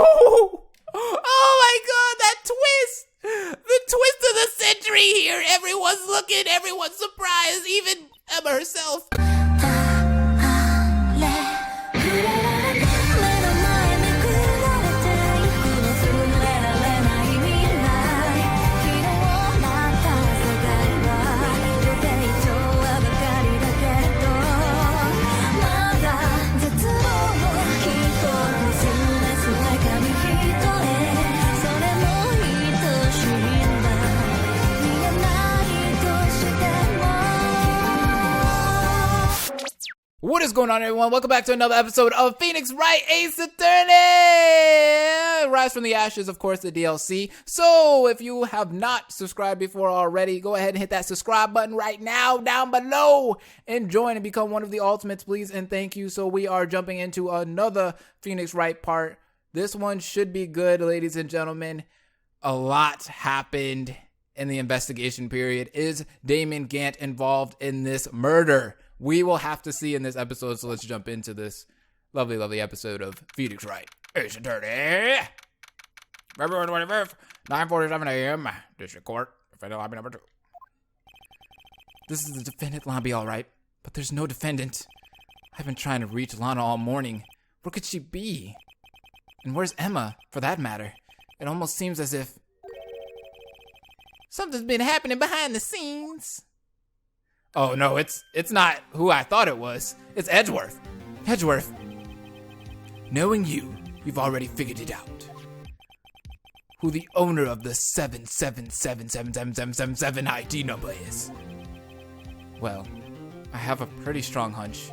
Oh! Oh my god, that twist! The twist of the century here! Everyone's looking, everyone's surprised, even Emma herself. What is going on, everyone? Welcome back to another episode of Phoenix Wright Ace Attorney! Rise from the Ashes, of course, the DLC. So, if you have not subscribed before already, go ahead and hit that subscribe button right now down below and join and become one of the ultimates, please, and thank you. So, we are jumping into another Phoenix Wright part. This one should be good, ladies and gentlemen. A lot happened in the investigation period. Is Damon Gant involved in this murder? We will have to see in this episode, so let's jump into this lovely, lovely episode of Phoenix Wright Ace Attorney. February 25th, 9:47 a.m. District Court, defendant lobby number 2. This is the defendant lobby, all right, but there's no defendant. I've been trying to reach Lana all morning. Where could she be? And where's Emma, for that matter? It almost seems as if something's been happening behind the scenes. Oh no, it's not who I thought it was. It's Edgeworth. Edgeworth. Knowing you've already figured it out. Who the owner of the 7777777 ID number is. Well, I have a pretty strong hunch.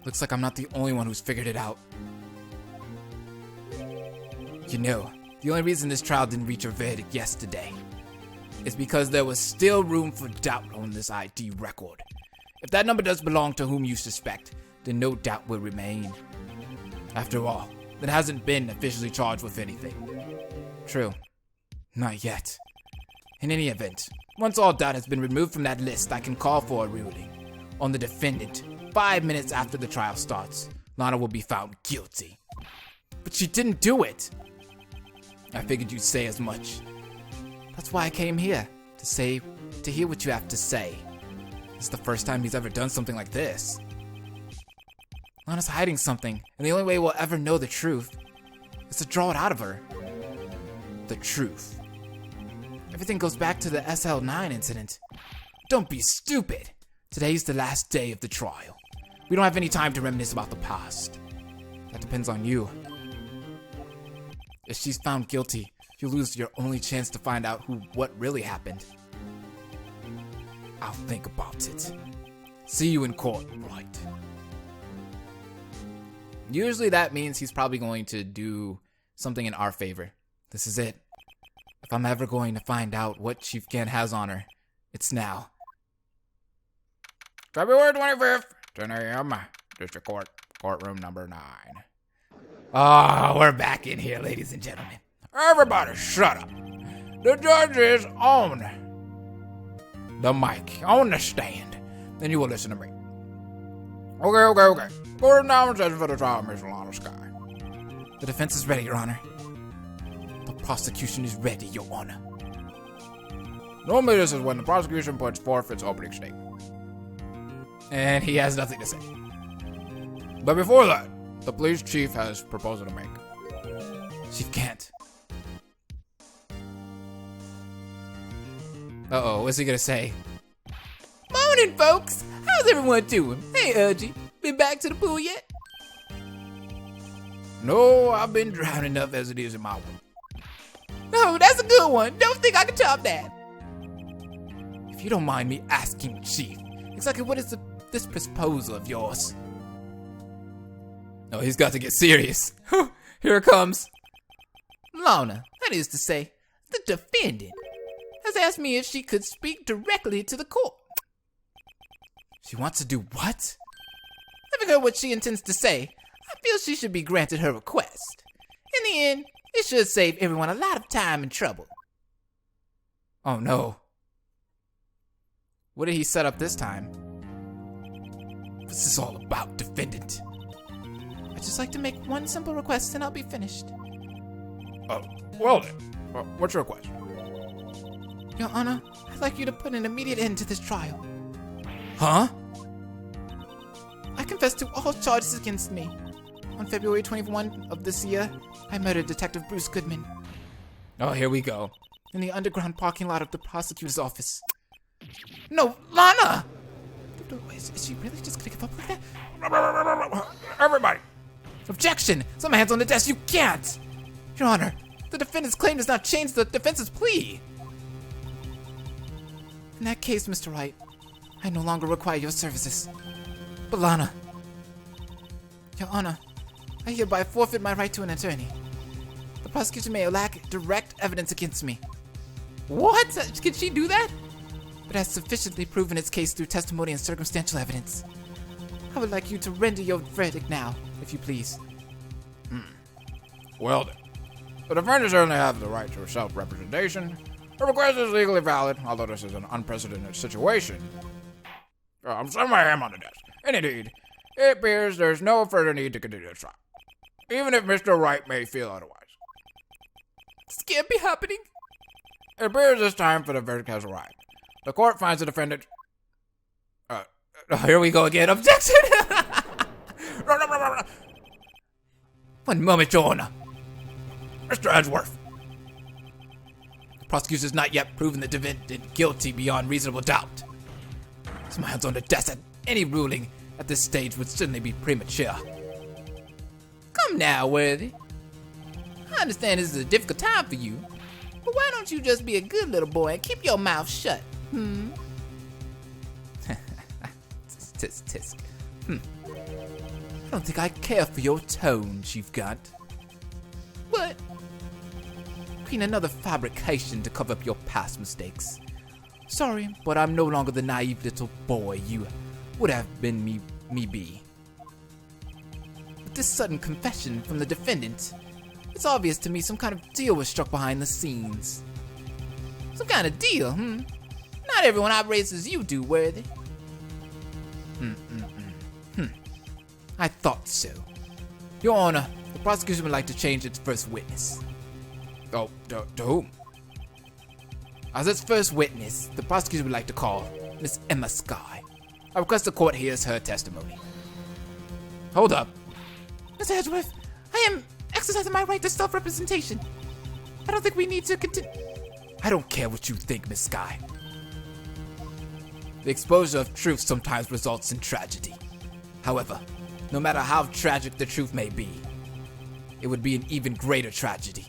Looks like I'm not the only one who's figured it out. You know, the only reason this trial didn't reach a verdict yesterday is because there was still room for doubt on this ID record. If that number does belong to whom you suspect, then no doubt will remain. After all, it hasn't been officially charged with anything. True. Not yet. In any event, once all doubt has been removed from that list, I can call for a ruling on the defendant. 5 minutes after the trial starts, Lana will be found guilty. But she didn't do it. I figured you'd say as much. That's why I came here, to hear what you have to say. It's the first time he's ever done something like this. Lana's hiding something, and the only way we'll ever know the truth is to draw it out of her. The truth. Everything goes back to the SL9 incident. Don't be stupid. Today's the last day of the trial. We don't have any time to reminisce about the past. That depends on you. If she's found guilty, you lose your only chance to find out what really happened. I'll think about it. See you in court, Wright. Usually that means he's probably going to do something in our favor. This is it. If I'm ever going to find out what Chief Gant has on her, it's now. February 25th, 10 a.m. District Court, courtroom number 9. Oh, we're back in here, ladies and gentlemen. Everybody shut up. The judge is on the mic, on the stand. Then you will listen to me. Okay. Court now session for the trial, Miss Lana Sky. The defense is ready, Your Honor. The prosecution is ready, Your Honor. Normally this is when the prosecution puts forth its opening statement. And he has nothing to say. But before that, the police chief has a proposal to make. Chief Gant. Uh-oh, what's he gonna say? Morning, folks! How's everyone doing? Hey, Urgy, been back to the pool yet? No, I've been dry enough as it is in my room. Oh, that's a good one. Don't think I can top that. If you don't mind me asking, Chief, exactly what is this proposal of yours? Oh, he's got to get serious. Here it comes. Lana, that is to say, the defendant, has asked me if she could speak directly to the court. She wants to do what? Having heard what she intends to say, I feel she should be granted her request. In the end, it should save everyone a lot of time and trouble. Oh no. What did he set up this time? What's this all about, defendant? I'd just like to make one simple request and I'll be finished. Oh, well then. What's your request? Your Honor, I'd like you to put an immediate end to this trial. Huh? I confess to all charges against me. On February 21 of this year, I murdered Detective Bruce Goodman. Oh, here we go. In the underground parking lot of the prosecutor's office. No, Lana! Is she really just gonna give up like that? Everybody! Objection! Set my hands on the desk, you can't! Your Honor, the defendant's claim does not change the defense's plea. In that case, Mr. Wright, I no longer require your services. But Lana, Your Honor, I hereby forfeit my right to an attorney. The prosecution may lack direct evidence against me. What? Can she do that? But has sufficiently proven its case through testimony and circumstantial evidence. I would like you to render your verdict now, if you please. Well then. The defendant certainly have the right to self-representation. Her request is legally valid, although this is an unprecedented situation. I'm setting my hand on the desk. And indeed, it appears there's no further need to continue this trial, even if Mr. Wright may feel otherwise. This can't be happening. It appears this time for the verdict has arrived. The court finds the defendant... here we go again. Objection! One moment, Your Honor. Mr. Edgeworth. The prosecution has not yet proven the defendant guilty beyond reasonable doubt. So my hands on the desk at any ruling at this stage would certainly be premature. Come now, Worthy. I understand this is a difficult time for you, but why don't you just be a good little boy and keep your mouth shut, Tisk. I don't think I care for your tones you've got. What? Creating another fabrication to cover up your past mistakes. Sorry, but I'm no longer the naive little boy you would have been me be. With this sudden confession from the defendant, it's obvious to me some kind of deal was struck behind the scenes. Some kind of deal, Not everyone operates as you do, Worthy. I thought so. Your Honor, the prosecution would like to change its first witness. Oh, to whom? As its first witness, the prosecution would like to call Miss Emma Sky. I request the court hears her testimony. Hold up. Mr. Edgeworth, I am exercising my right to self-representation. I don't think we need to continue. I don't care what you think, Miss Sky. The exposure of truth sometimes results in tragedy. However, no matter how tragic the truth may be, it would be an even greater tragedy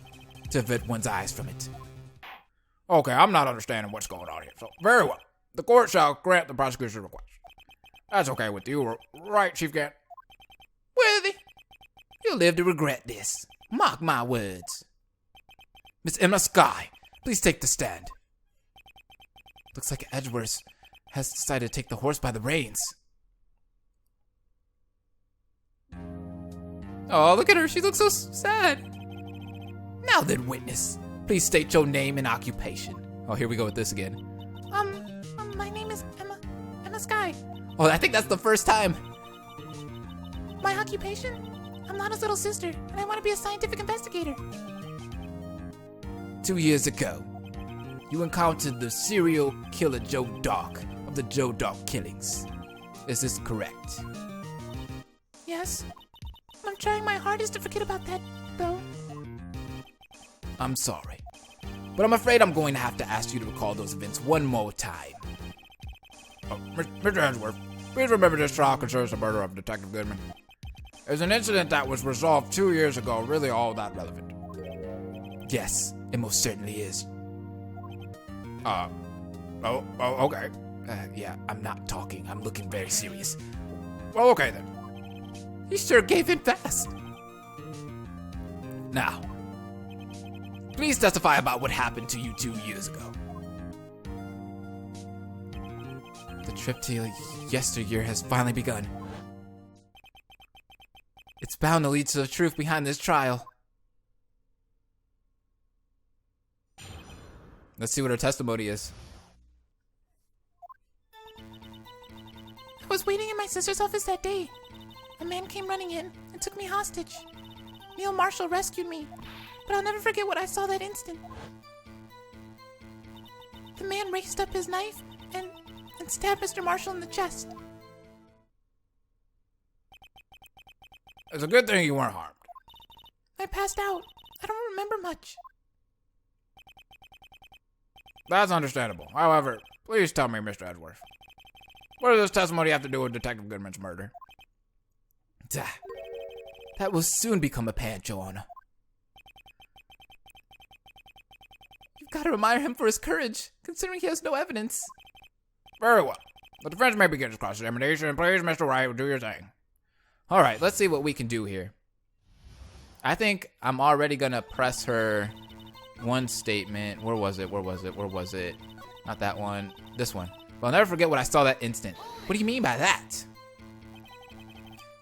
to avert one's eyes from it. Okay, I'm not understanding what's going on here, so very well. The court shall grant the prosecution's request. That's okay with you, right, Chief Gant? Worthy, you'll live to regret this. Mark my words. Miss Emma Sky, please take the stand. Looks like Edgeworth has decided to take the horse by the reins. Oh, look at her. She looks so sad. Now then, witness, please state your name and occupation. Oh, here we go with this again. My name is Emma Sky. Oh, I think that's the first time. My occupation? I'm Lana's little sister, and I want to be a scientific investigator. 2 years ago, you encountered the serial killer Joe Dark of the Joe Dark killings. Is this correct? Yes. I'm trying my hardest to forget about that, though. I'm sorry, but I'm afraid I'm going to have to ask you to recall those events one more time. Oh, Mr. Edgeworth, please remember this trial concerns the murder of Detective Goodman. Is an incident that was resolved 2 years ago really all that relevant? Yes, it most certainly is. Okay. Yeah, I'm not talking. I'm looking very serious. Well, okay then. He sure gave in fast. Now, please testify about what happened to you 2 years ago. The trip to yesteryear has finally begun. It's bound to lead to the truth behind this trial. Let's see what her testimony is. I was waiting in my sister's office that day. A man came running in and and took me hostage. Neil Marshall rescued me, but I'll never forget what I saw that instant. The man raised up his knife and stabbed Mr. Marshall in the chest. It's a good thing you weren't harmed. I passed out. I don't remember much. That's understandable. However, please tell me, Mr. Edgeworth, what does this testimony have to do with Detective Goodman's murder? That will soon become apparent, Your Honor. You've got to admire him for his courage, considering he has no evidence. Very well. The defense may begin its cross-examination. Please, Mr. Wright, do your thing. All right, let's see what we can do here. I think I'm already going to press her one statement. Where was it? Not that one. This one. But I'll never forget what I saw that instant. What do you mean by that?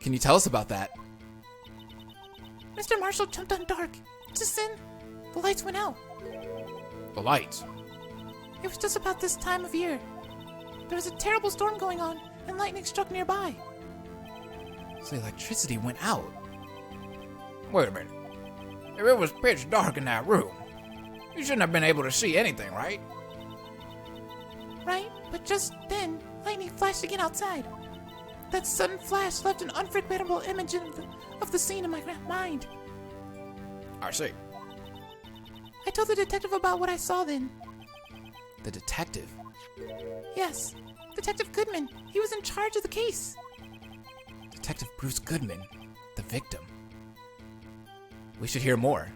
Can you tell us about that? Mr. Marshall jumped on dark. Just then, the lights went out. The lights? It was just about this time of year. There was a terrible storm going on, and lightning struck nearby. So the electricity went out. Wait a minute. If it was pitch dark in that room, you shouldn't have been able to see anything, right? Right, but just then, lightning flashed again outside. That sudden flash left an unforgettable image of the scene in my mind. I see. I told the detective about what I saw then. The detective? Yes, Detective Goodman. He was in charge of the case. Detective Bruce Goodman, the victim. We should hear more.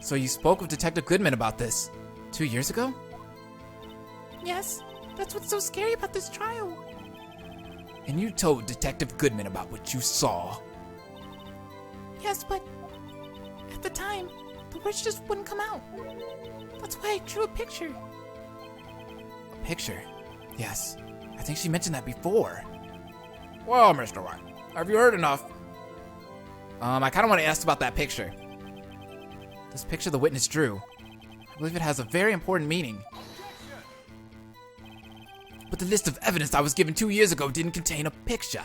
So you spoke with Detective Goodman about this 2 years ago? Yes, that's what's so scary about this trial. And you told Detective Goodman about what you saw? Yes, but at the time, the words just wouldn't come out. That's why I drew a picture. A picture? Yes, I think she mentioned that before. Well, Mr. Wright, have you heard enough? I kind of want to ask about that picture. This picture the witness drew, I believe it has a very important meaning. But the list of evidence I was given 2 years ago didn't contain a picture.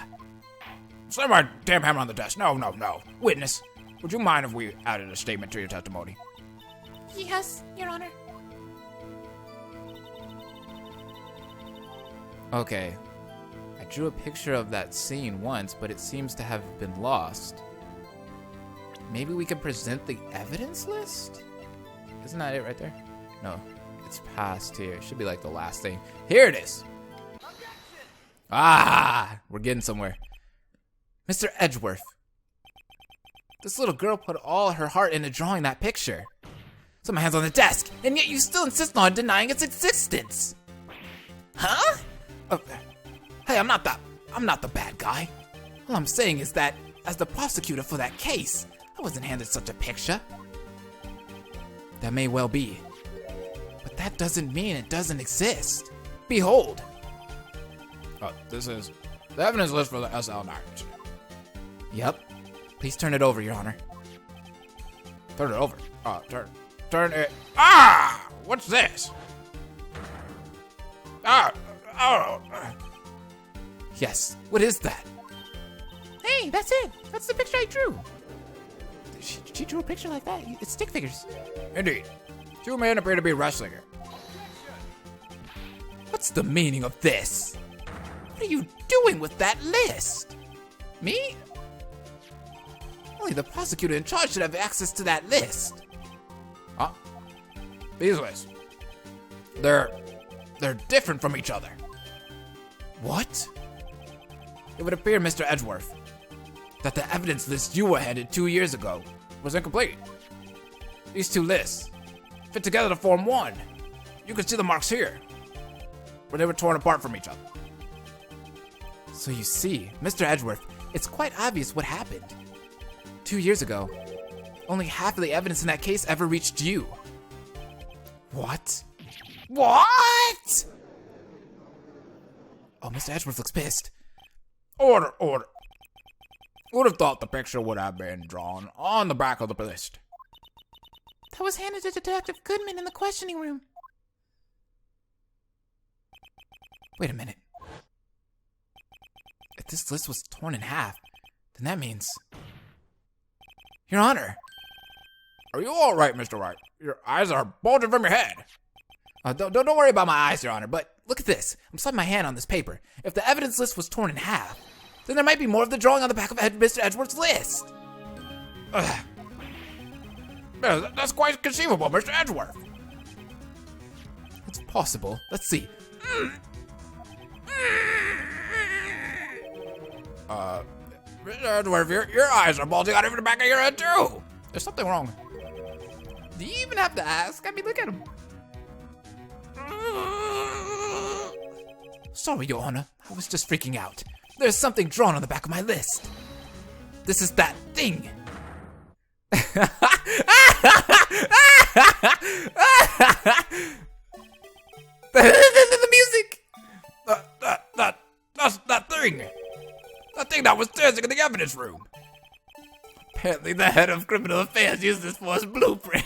Slam my damn hammer on the desk. No. Witness, would you mind if we added a statement to your testimony? Yes, Your Honor. Okay. I drew a picture of that scene once, but it seems to have been lost. Maybe we could present the evidence list? Isn't that it right there? No, it's past here. It should be like the last thing. Here it is. Ah, we're getting somewhere. Mr. Edgeworth. This little girl put all her heart into drawing that picture. So my hand's on the desk, and yet you still insist on denying its existence. Huh? Hey, I'm not the bad guy. All I'm saying is that, as the prosecutor for that case, I wasn't handed such a picture. That may well be. But that doesn't mean it doesn't exist. Behold. This is the evidence list for the SL9. Yep. Please turn it over, Your Honor. Turn it over. Turn it. Ah! What's this? Yes. What is that? Hey, that's it. That's the picture I drew. She drew a picture like that. It's stick figures. Indeed. Two men appear to be wrestling here. What's the meaning of this? What are you doing with that list? Me? Only the prosecutor in charge should have access to that list. Huh? These lists. They're different from each other. What? It would appear, Mr. Edgeworth, that the evidence list you were handed 2 years ago Was incomplete. These two lists fit together to form one. You can see the marks here, where they were torn apart from each other. So you see, Mr. Edgeworth, it's quite obvious what happened. 2 years ago, only half of the evidence in that case ever reached you. What? What? Oh, Mr. Edgeworth looks pissed. Order. Who would have thought the picture would have been drawn on the back of the list? That was handed to Detective Goodman in the questioning room. Wait a minute. If this list was torn in half, Then that means... Your Honor! Are you all right, Mr. Wright? Your eyes are bulging from your head. Don't worry about my eyes, Your Honor, but look at this. I'm slapping my hand on this paper. If the evidence list was torn in half, then there might be more of the drawing on the back of Mr. Edgeworth's list. Yeah, that's quite conceivable, Mr. Edgeworth. It's possible. Let's see. Mr. Edgeworth, your eyes are bulging out over the back of your head, too. There's something wrong. Do you even have to ask? I mean, look at him. Sorry, Your Honor. I was just freaking out. There's something drawn on the back of my list. This is that thing. The music. That's that thing. That thing that was dancing in the evidence room. Apparently the head of criminal affairs used this for his blueprint.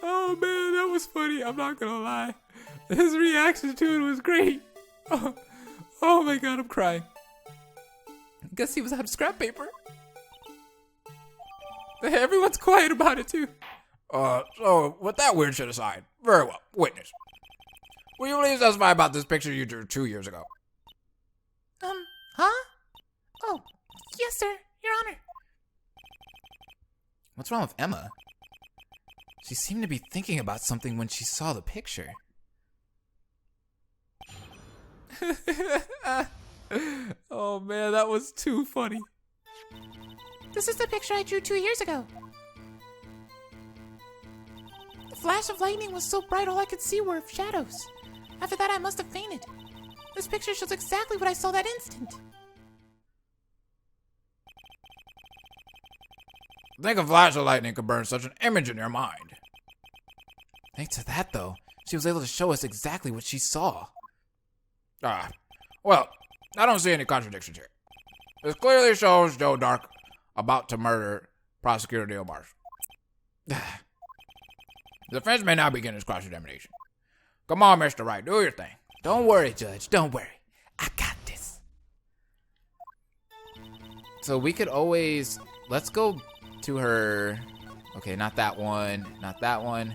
Oh man, that was funny. I'm not gonna lie. His reaction to it was great. Oh my god, I'm crying. I guess he was out of scrap paper. Everyone's quiet about it too. So with that weird shit aside, very well, witness. Will you please testify about this picture you drew 2 years ago? Huh? Oh, yes, sir, Your Honor. What's wrong with Emma? She seemed to be thinking about something when she saw the picture. Oh man, that was too funny. This is the picture I drew 2 years ago. The flash of lightning was so bright all I could see were shadows. After that, I must have fainted. This picture shows exactly what I saw that instant. Think a flash of lightning could burn such an image in your mind. Thanks to that, though, she was able to show us exactly what she saw. Well, I don't see any contradictions here. This clearly shows Joe Dark about to murder Prosecutor Neil Marsh. The defense may now begin his cross-examination. Come on, Mr. Wright, do your thing. Don't worry, Judge, don't worry. I got this. So we could always... Let's go to her... Okay, not that one, not that one.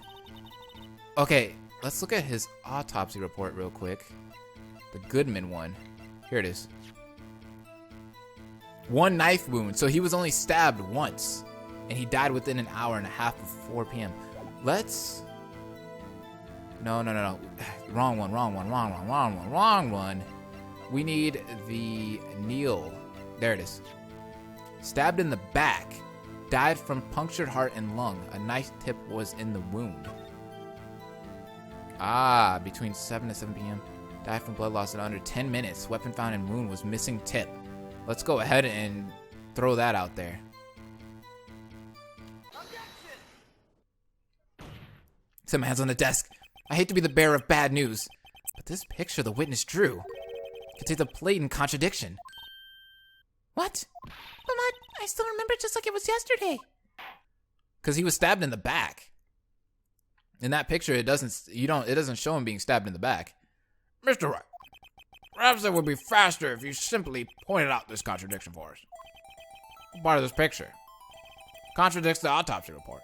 Okay, let's look at his autopsy report real quick. The Goodman one. Here it is. 1 knife wound, so he was only stabbed once. And he died within an hour and a half of 4 p.m. Let's... No. Wrong one. We need the Neil. There it is. Stabbed in the back. Died from punctured heart and lung. A knife tip was in the wound. Between 7 to 7 p.m. Died from blood loss in under 10 minutes. Weapon found in wound was missing tip. Let's go ahead and throw that out there. Set my hands on the desk. I hate to be the bearer of bad news, but this picture the witness drew contains a blatant contradiction. What? But I still remember it just like it was yesterday. Because he was stabbed in the back. In that picture, it doesn't show him being stabbed in the back. Mr. Wright, perhaps it would be faster if you simply pointed out this contradiction for us. What part of this picture contradicts the autopsy report?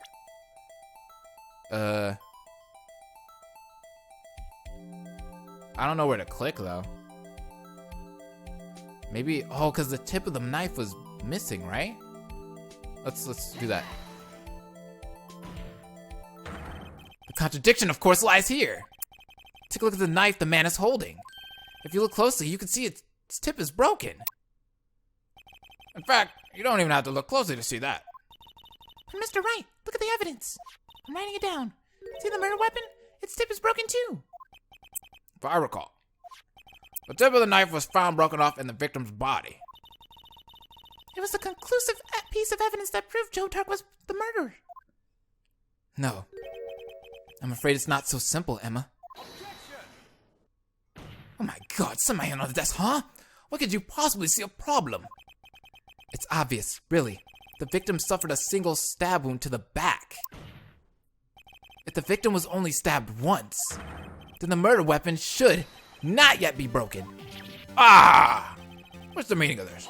I don't know where to click though. Maybe, because the tip of the knife was missing, right? Let's do that. The contradiction, of course, lies here. Take a look at the knife the man is holding. If you look closely, you can see its tip is broken. In fact, you don't even have to look closely to see that. But Mr. Wright, look at the evidence. I'm writing it down. See the murder weapon? Its tip is broken too. If I recall, the tip of the knife was found broken off in the victim's body. It was a conclusive piece of evidence that proved Joe Dark was the murderer. No. I'm afraid it's not so simple, Emma. Oh my god, set my hand on the desk, huh? What could you possibly see a problem? It's obvious, really. The victim suffered a single stab wound to the back. If the victim was only stabbed once, then the murder weapon should not yet be broken. What's the meaning of this?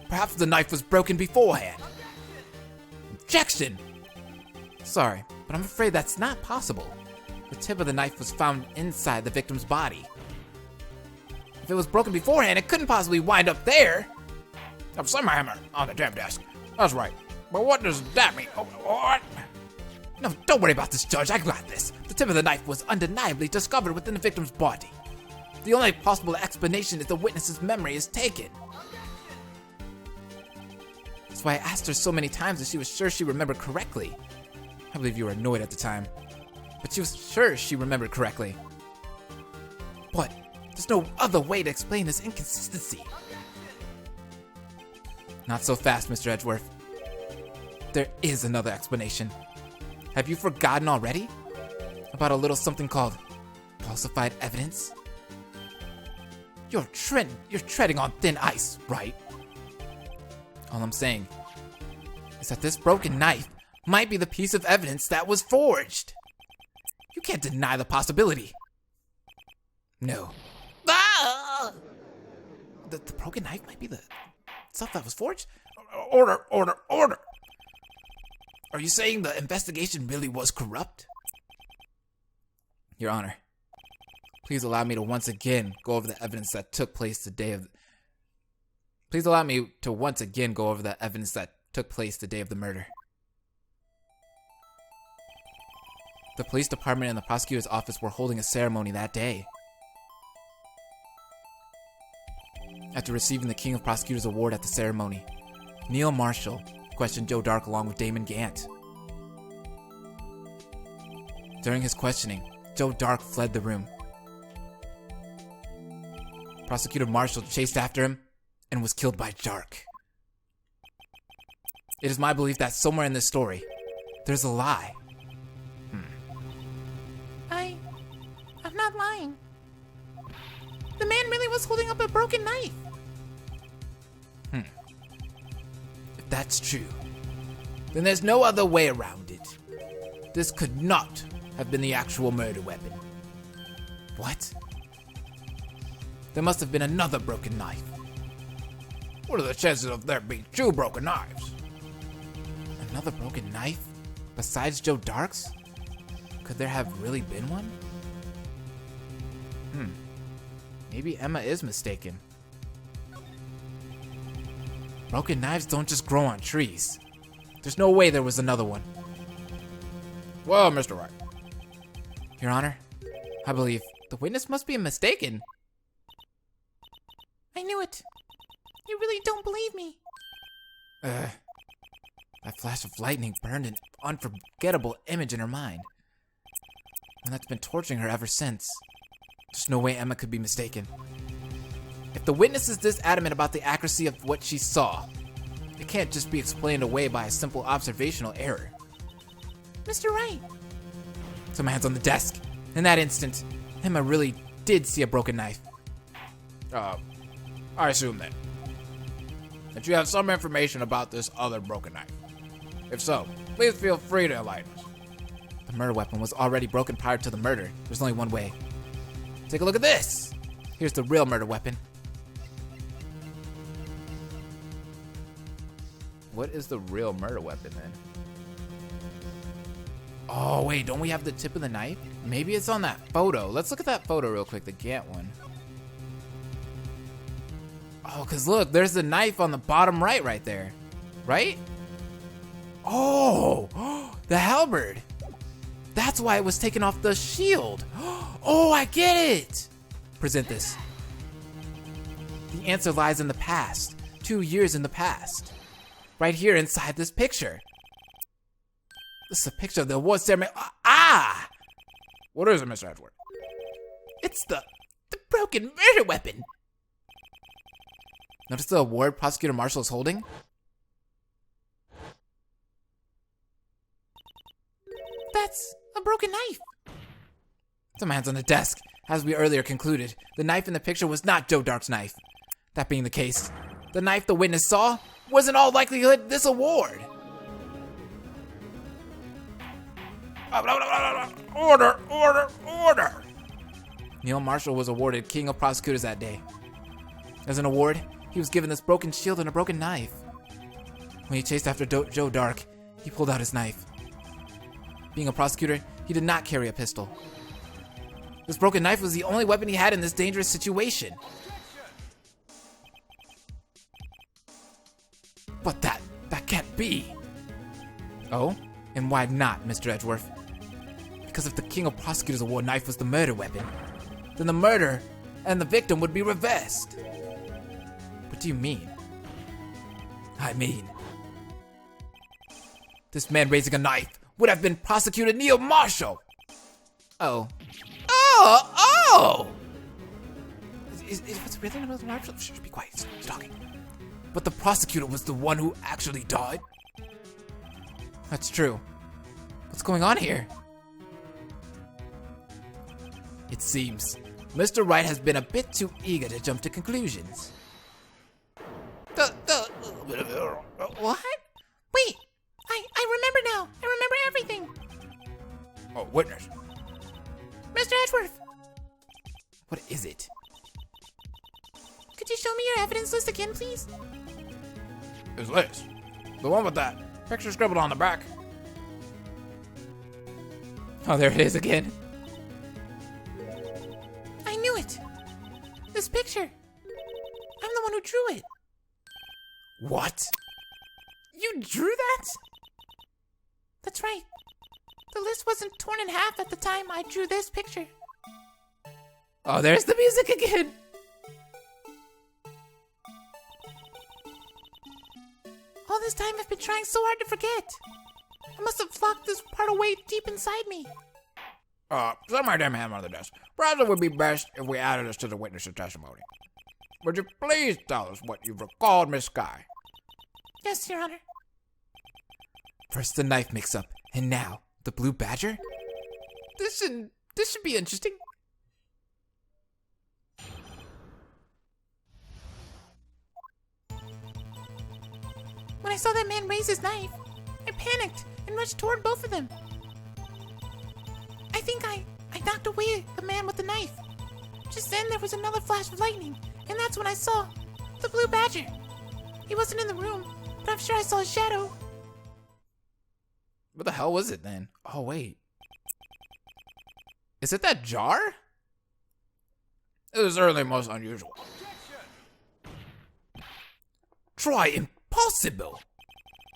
Perhaps the knife was broken beforehand. Objection! Sorry, but I'm afraid that's not possible. The tip of the knife was found inside the victim's body. If it was broken beforehand, it couldn't possibly wind up there. I've seen my hammer on the damn desk. That's right. But what does that mean? What? No, don't worry about this, Judge. I got this. The tip of the knife was undeniably discovered within the victim's body. The only possible explanation is the witness's memory is taken. That's why I asked her so many times if she was sure she remembered correctly. I believe you were annoyed at the time, but she was sure she remembered correctly. But there's no other way to explain this inconsistency. Not so fast, Mr. Edgeworth. There is another explanation. Have you forgotten already? About a little something called falsified evidence? You're treading on thin ice, right? All I'm saying is that this broken knife might be the piece of evidence that was forged. You can't deny the possibility. No. Ah! The broken knife might be the stuff that was forged? Order! Are you saying the investigation really was corrupt? Your Honor, please allow me to once again go over the evidence that took place the day of the murder. The police department and the prosecutor's office were holding a ceremony that day. After receiving the King of Prosecutors Award at the ceremony, Neil Marshall questioned Joe Dark along with Damon Gant. During his questioning, Joe Dark fled the room. Prosecutor Marshall chased after him and was killed by Dark. It is my belief that somewhere in this story, there's a lie. I'm not lying. The man really was holding up a broken knife. If that's true, then there's no other way around it. This could not have been the actual murder weapon. What? There must have been another broken knife. What are the chances of there being two broken knives? Another broken knife? Besides Joe Dark's? Could there have really been one? Maybe Emma is mistaken. Broken knives don't just grow on trees. There's no way there was another one. Well, Mr. Wright. Your Honor, I believe the witness must be mistaken. I knew it. You really don't believe me. That flash of lightning burned an unforgettable image in her mind. And that's been torturing her ever since. There's no way Emma could be mistaken. If the witness is this adamant about the accuracy of what she saw, it can't just be explained away by a simple observational error. Mr. Wright. Some hands on the desk. In that instant, Emma really did see a broken knife. I assume then that you have some information about this other broken knife. If so, please feel free to enlighten us. The murder weapon was already broken prior to the murder. There's only one way. Take a look at this. Here's the real murder weapon. What is the real murder weapon then? Oh, wait, don't we have the tip of the knife? Maybe it's on that photo. Let's look at that photo real quick, the Gant one. Oh, because look, there's the knife on the bottom right there. Right? Oh, the halberd. That's why it was taken off the shield. Oh, I get it. Present this. The answer lies in the past. 2 years in the past. Right here inside this picture. This is a picture of the award ceremony. Ah! What is it, Mr. Edward? It's the broken murder weapon. Notice the award Prosecutor Marshall is holding? That's a broken knife. Some hands on the desk. As we earlier concluded, the knife in the picture was not Joe Dark's knife. That being the case, the knife the witness saw was in all likelihood this award. Order! Neil Marshall was awarded King of Prosecutors that day. As an award, he was given this broken shield and a broken knife. When he chased after Joe Dark, he pulled out his knife. Being a prosecutor, he did not carry a pistol. This broken knife was the only weapon he had in this dangerous situation. But that can't be. Oh? And why not, Mr. Edgeworth? Because if the King of Prosecutors Award knife was the murder weapon, then the murder and the victim would be reversed. What do you mean? I mean, this man raising a knife would have been Prosecutor Neil Marshall. Oh. Oh! What's really about Marshall? Shh, be quiet. He's talking. But the prosecutor was the one who actually died. That's true. What's going on here? It seems Mr. Wright has been a bit too eager to jump to conclusions. What? Wait, I remember now. I remember everything. Oh, witness. Mr. Edgeworth, What is it? could you show me your evidence list again, please? His list. The one with that picture scribbled on the back. Oh, there it is again. I knew it. This picture. I'm the one who drew it. What? You drew that? That's right. The list wasn't torn in half at the time I drew this picture. Oh, there's the music again. All this time I've been trying so hard to forget. I must have locked this part away deep inside me. Set my damn hand on the desk. Perhaps it would be best if we added this to the witness's testimony. Would you please tell us what you've recalled, Miss Sky? Yes, Your Honor. First the knife mix-up, and now the blue badger? This should be interesting. When I saw that man raise his knife, I panicked and rushed toward both of them. I think I knocked away the man with the knife. Just then there was another flash of lightning, and that's when I saw the blue badger. He wasn't in the room, but I'm sure I saw his shadow. What the hell was it then? Oh, wait. Is it that jar? It is certainly most unusual. Try impossible!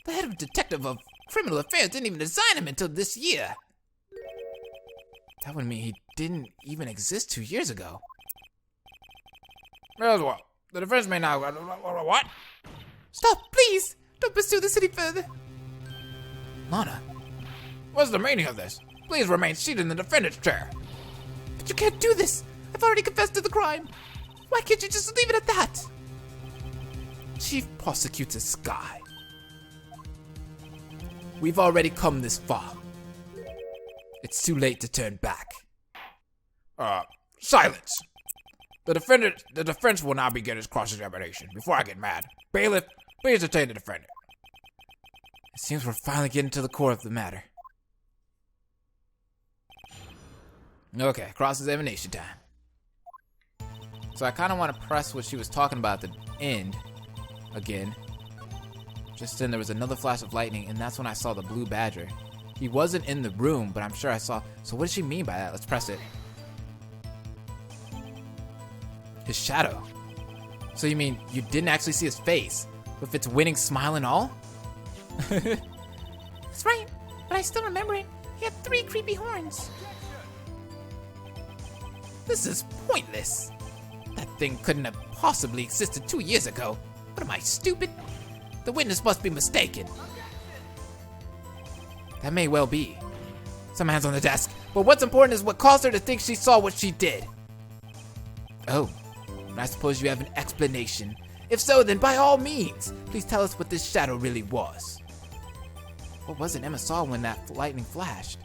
The head of detective of criminal affairs didn't even design him until this year. That would mean he didn't even exist 2 years ago. As well. The defense may now... What? Stop, please! Don't pursue this any further. Lana, What's the meaning of this? Please remain seated in the defendant's chair. But you can't do this. I've already confessed to the crime. Why can't you just leave it at that? Chief Prosecutor Sky. We've already come this far. It's too late to turn back. Silence. The defense will now begin its cross-examination. Before I get mad, bailiff, please detain the defendant. It seems we're finally getting to the core of the matter. Okay, cross-examination time. So I kind of want to press what she was talking about at the end again. Just then there was another flash of lightning, and that's when I saw the blue badger. He wasn't in the room, but I'm sure I saw. So what does she mean by that? Let's press it. His shadow. So you mean you didn't actually see his face, with its winning smile and all? That's right, but I still remember it. He had 3 creepy horns. This is pointless. That thing couldn't have possibly existed 2 years ago. What am I, stupid? The witness must be mistaken. That may well be. Some hands on the desk. But what's important is what caused her to think she saw what she did. Oh, and I suppose you have an explanation. If so, then by all means, please tell us what this shadow really was. What was it Emma saw when that lightning flashed?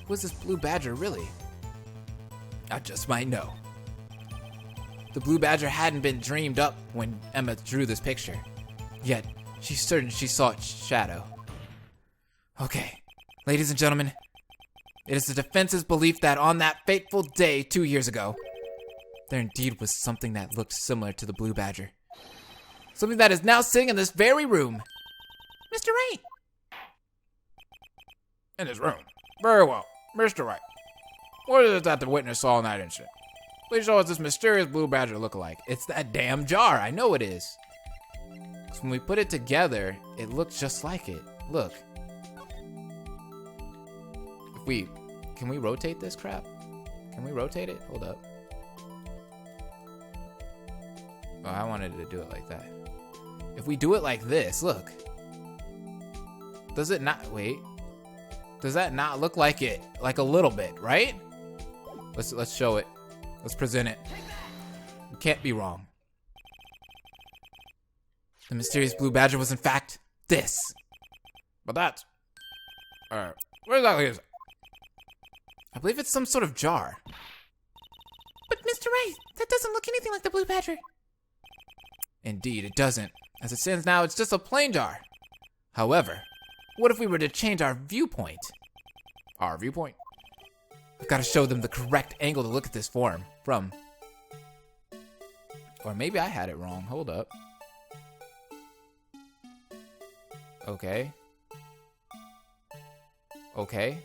Who was this blue badger really? I just might know. The blue badger hadn't been dreamed up when Emma drew this picture. Yet, she's certain she saw its shadow. Okay, ladies and gentlemen, it is the defense's belief that on that fateful day 2 years ago, There indeed was something that looked similar to the blue badger. Something that is now sitting in this very room. Mr. Wright! In this room. Very well. Mr. Wright, what is it that the witness saw in that incident? Please show us this mysterious blue badger look-alike. It's that damn jar. I know it is. 'Cause when we put it together, it looks just like it. Look. Can we rotate this crap? Can we rotate it? Hold up. Oh, I wanted to do it like that. If we do it like this, look. Does it not, wait. Does that not look like it? Like a little bit, right? Let's show it. Let's present it. We can't be wrong. The mysterious blue badger was in fact this. But that's... what exactly is it? I believe it's some sort of jar. But Mr. Wright, that doesn't look anything like the blue badger. Indeed, it doesn't. As it stands now, it's just a plain jar. However, what if we were to change our viewpoint? Our viewpoint? We've got to show them the correct angle to look at this form from. Or maybe I had it wrong. Hold up. Okay. Okay.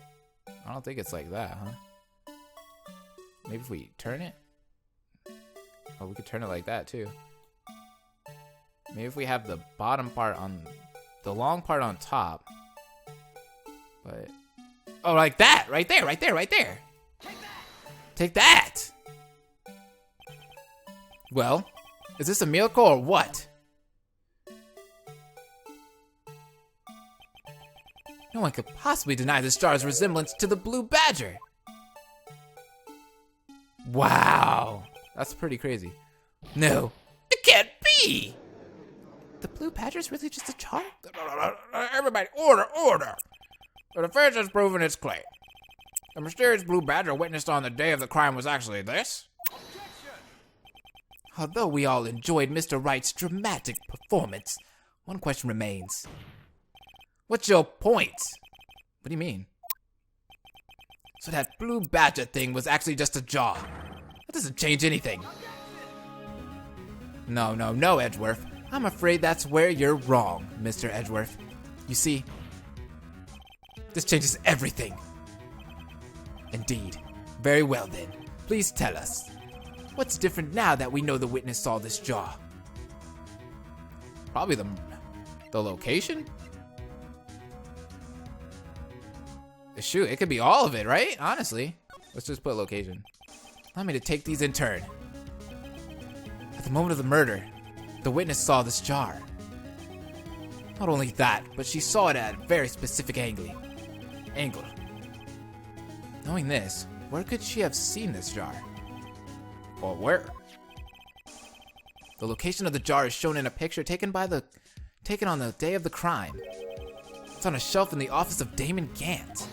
I don't think it's like that, huh? Maybe if we turn it? Oh, we could turn it like that too. Maybe if we have the bottom part on, the long part on top. But, oh, like that! Right there, right there, right there! Take that! Well, is this a miracle or what? No one could possibly deny this star's resemblance to the blue badger. Wow, that's pretty crazy. No, it can't be! The blue badger's really just a jar? Everybody, order! The defense has proven its claim. The mysterious blue badger witnessed on the day of the crime was actually this. Although we all enjoyed Mr. Wright's dramatic performance, one question remains. What's your point? What do you mean? So that blue badger thing was actually just a jar. That doesn't change anything. No, Edgeworth. I'm afraid that's where you're wrong, Mr. Edgeworth. You see, this changes everything. Indeed. Very well then. Please tell us. What's different now that we know the witness saw this jar? Probably the location? Shoot, it could be all of it, right? Honestly. Let's just put location. Allow me to take these in turn. At the moment of the murder, the witness saw this jar. Not only that, but she saw it at a very specific angle. Knowing this, where could she have seen this jar? Or where? The location of the jar is shown in a picture taken on the day of the crime. It's on a shelf in the office of Damon Gant.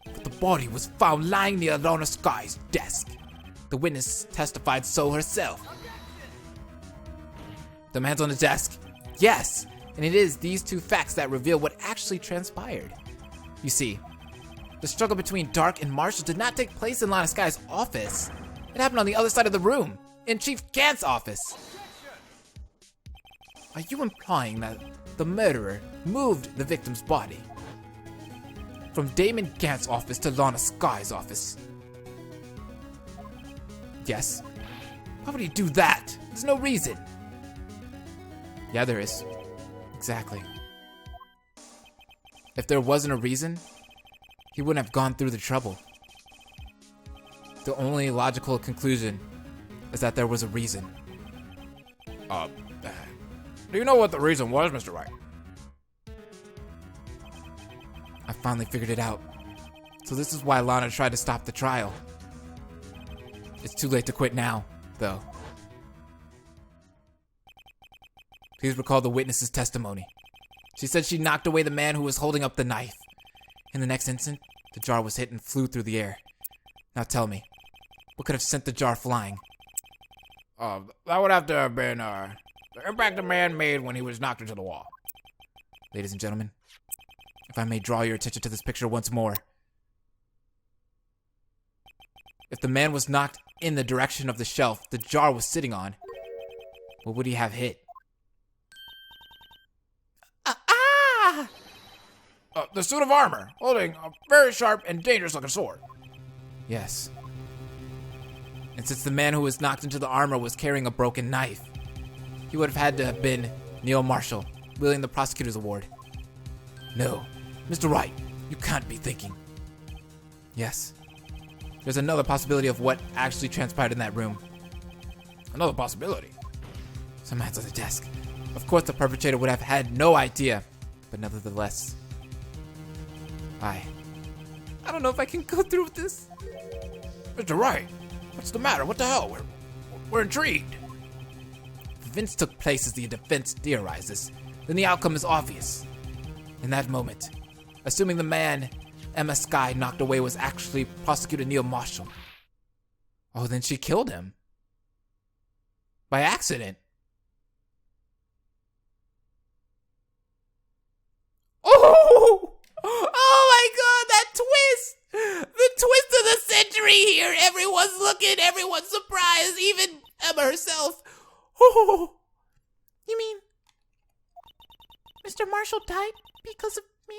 But the body was found lying near Lorna Sky's desk. The witness testified so herself. The man's on the desk. Yes, and it is these two facts that reveal what actually transpired. You see, the struggle between Dark and Marshall did not take place in Lorna Sky's office. It happened on the other side of the room, in Chief Gant's office. Are you implying that the murderer moved the victim's body from Damon Gant's office to Lorna Sky's office? Yes. Why would he do that? There's no reason. Yeah, there is. Exactly. If there wasn't a reason, he wouldn't have gone through the trouble. The only logical conclusion is that there was a reason. Do you know what the reason was, Mr. Wright? I finally figured it out. So this is why Lana tried to stop the trial. It's too late to quit now, though. Please recall the witness's testimony. She said she knocked away the man who was holding up the knife. In the next instant, the jar was hit and flew through the air. Now tell me, what could have sent the jar flying? That would have to have been, the impact the man made when he was knocked into the wall. Ladies and gentlemen, if I may draw your attention to this picture once more. If the man was knocked in the direction of the shelf the jar was sitting on, what would he have hit? The suit of armor, holding a very sharp and dangerous-looking sword. Yes. And since the man who was knocked into the armor was carrying a broken knife, he would have had to have been Neil Marshall, wielding the prosecutor's award. No, Mr. Wright, you can't be thinking. Yes. There's another possibility of what actually transpired in that room. Another possibility. Some hands on the desk. Of course the perpetrator would have had no idea, but nevertheless. I don't know if I can go through with this. Mr. Wright, what's the matter? What the hell? We're intrigued. If events took place as the defense theorizes, then the outcome is obvious. In that moment, assuming the man Emma Skye knocked away was actually Prosecutor Neil Marshall. Oh, then she killed him. By accident. Oh my god, that twist! The twist of the century here! Everyone's looking, everyone's surprised, even Emma herself. Oh. You mean Mr. Marshall died because of me?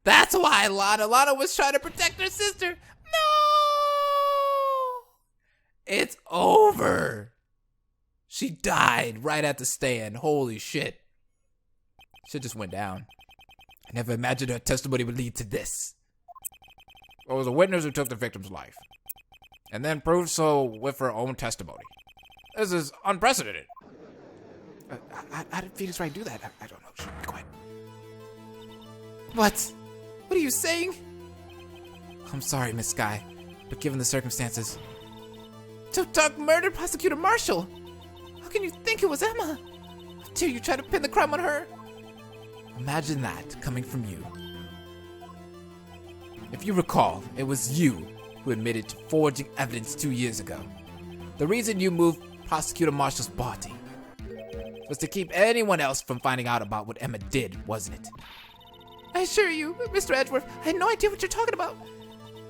That's why Lana was trying to protect her sister. No! It's over. She died right at the stand. Holy shit. Shit just went down. I never imagined her testimony would lead to this. Well, it was a witness who took the victim's life, and then proved so with her own testimony. This is unprecedented. How did Phoenix Wright do that? I don't know. Shh, be quiet. What? What are you saying? I'm sorry, Miss Skye, but given the circumstances... Tuck murdered Prosecutor Marshall! How can you think it was Emma? How dare you try to pin the crime on her? Imagine that coming from you. If you recall, it was you who admitted to forging evidence 2 years ago. The reason you moved Prosecutor Marshall's body was to keep anyone else from finding out about what Emma did, wasn't it? I assure you, Mr. Edgeworth, I had no idea what you're talking about.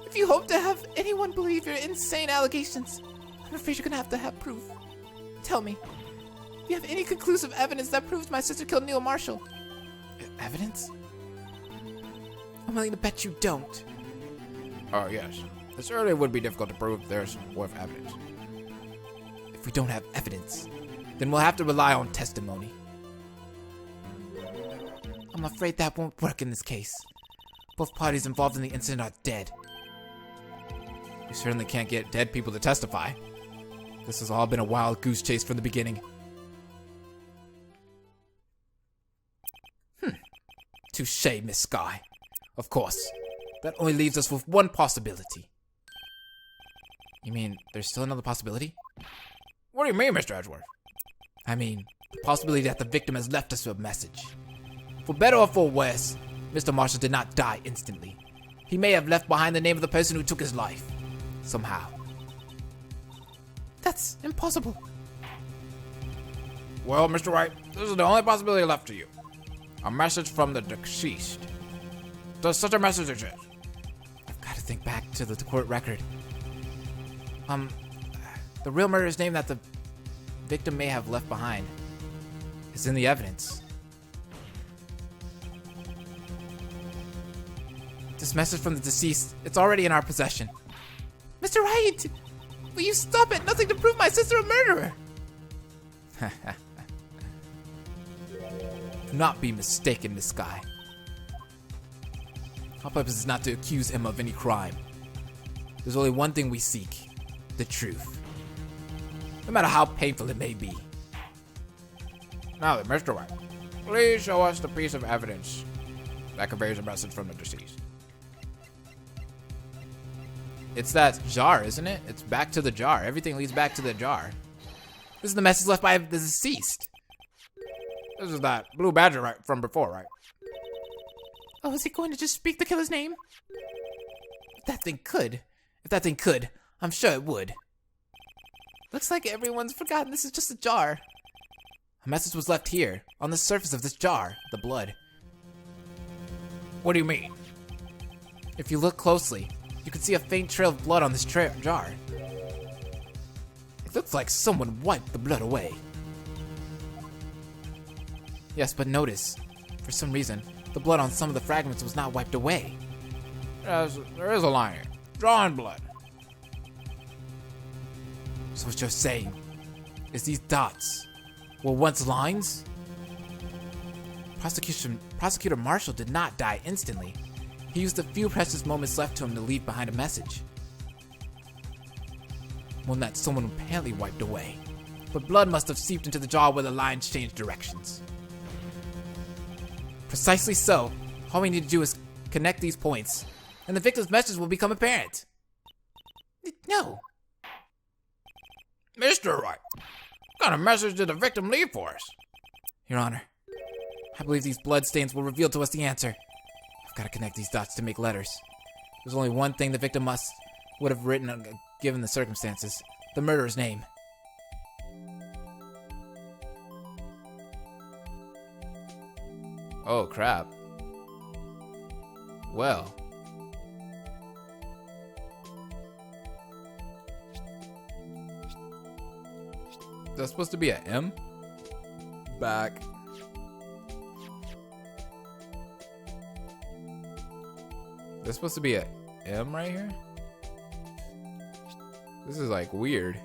If you hope to have anyone believe your insane allegations, I'm afraid you're gonna have proof. Tell me, do you have any conclusive evidence that proves my sister killed Neil Marshall? Evidence? I'm willing to bet you don't. Oh, yes. It certainly would be difficult to prove there's worth evidence. If we don't have evidence, then we'll have to rely on testimony. I'm afraid that won't work in this case. Both parties involved in the incident are dead. You certainly can't get dead people to testify. This has all been a wild goose chase from the beginning. Touché, Miss Skye. Of course, that only leaves us with one possibility. You mean there's still another possibility? What do you mean, Mr. Edgeworth? I mean, the possibility that the victim has left us a message. For better or for worse, Mr. Marshall did not die instantly. He may have left behind the name of the person who took his life. Somehow. That's impossible. Well, Mr. Wright, this is the only possibility left to you. A message from the deceased. Does such a message exist? I've got to think back to the court record. The real murderer's name that the victim may have left behind is in the evidence. This message from the deceased, it's already in our possession. Mr. Wright! Will you stop it? Nothing to prove my sister a murderer! Do not be mistaken, Miss Skye. Our purpose is not to accuse him of any crime. There's only one thing we seek. The truth. No matter how painful it may be. Now then, Mr. Wright, please show us the piece of evidence that conveys a message from the deceased. It's that jar, isn't it? It's back to the jar. Everything leads back to the jar. This is the message left by the deceased. This is that blue badger right from before, right? Oh, is he going to just speak the killer's name? If that thing could, I'm sure it would. Looks like everyone's forgotten this is just a jar. A message was left here, on the surface of this jar, the blood. What do you mean? If you look closely, You can see a faint trail of blood on this jar. It looks like someone wiped the blood away. Yes, but notice, for some reason, the blood on some of the fragments was not wiped away. There is a line here. Drawn blood. So what you're saying is these dots were once lines? Prosecutor Marshall did not die instantly. He used the few precious moments left to him to leave behind a message. One that someone apparently wiped away. But blood must have seeped into the jar where the lines changed directions. Precisely so. All we need to do is connect these points, and the victim's message will become apparent. No. Mr. Wright, what kind of message did the victim leave for us? Your Honor, I believe these blood stains will reveal to us the answer. I've got to connect these dots to make letters. There's only one thing the victim would have written given the circumstances. The murderer's name. Oh, crap. Well. That's supposed to be an M? Back. There's supposed to be a M right here? This is like weird.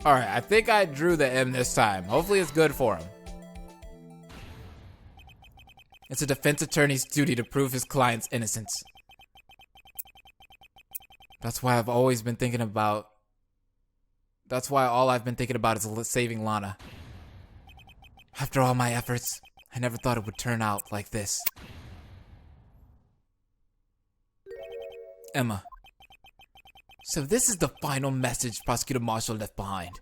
Alright, I think I drew the M this time. Hopefully it's good for him. It's a defense attorney's duty to prove his client's innocence. That's why all I've been thinking about is saving Lana. After all my efforts, I never thought it would turn out like this. Emma. So this is the final message Prosecutor Marshall left behind.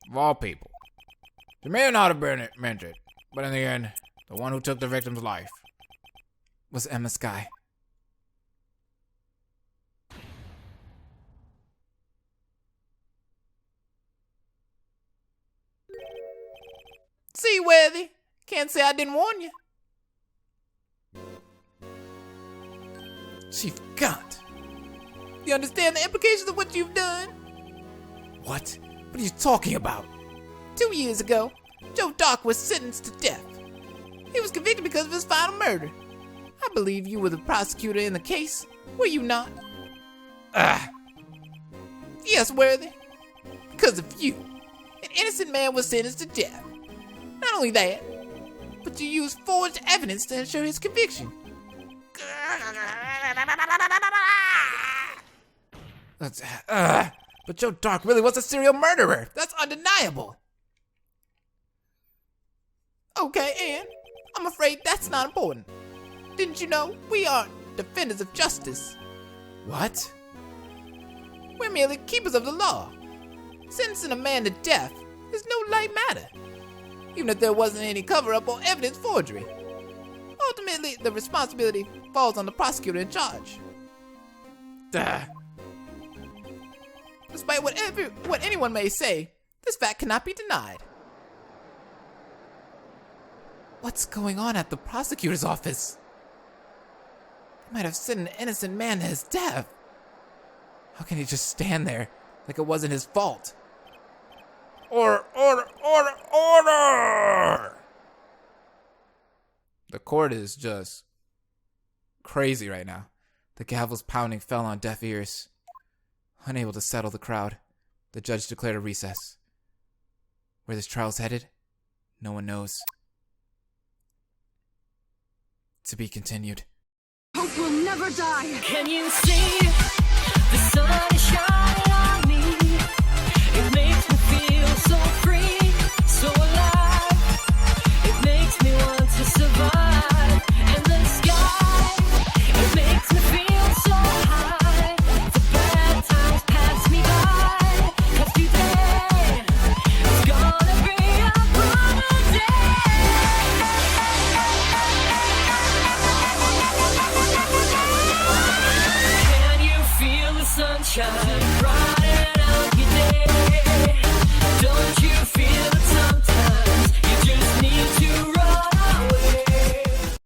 Of all people. They may not have been meant it, but in the end, the one who took the victim's life was Emma Skye. See, Worthy, can't say I didn't warn you. Chief Gaunt. You understand the implications of what you've done? What? What are you talking about? 2 years ago, Joe Dark was sentenced to death. He was convicted because of his final murder. I believe you were the prosecutor in the case, were you not? Yes, Worthy. Because of you, an innocent man was sentenced to death. Not only that, but you used forged evidence to ensure his conviction. But Joe Dark really was a serial murderer. That's undeniable. Okay, and I'm afraid that's not important. Didn't you know we aren't defenders of justice? What? We're merely keepers of the law. Sentencing a man to death is no light matter, even if there wasn't any cover-up or evidence forgery. Ultimately, the responsibility falls on the prosecutor in charge. Despite what anyone may say, this fact cannot be denied. What's going on at the prosecutor's office? They might have sent an innocent man to his death. How can he just stand there like it wasn't his fault? Order! The court is just crazy right now. The gavel's pounding fell on deaf ears. Unable to settle the crowd, the judge declared a recess. Where this trial's headed, no one knows. To be continued. Hope will never die. Can you see the sun is shining?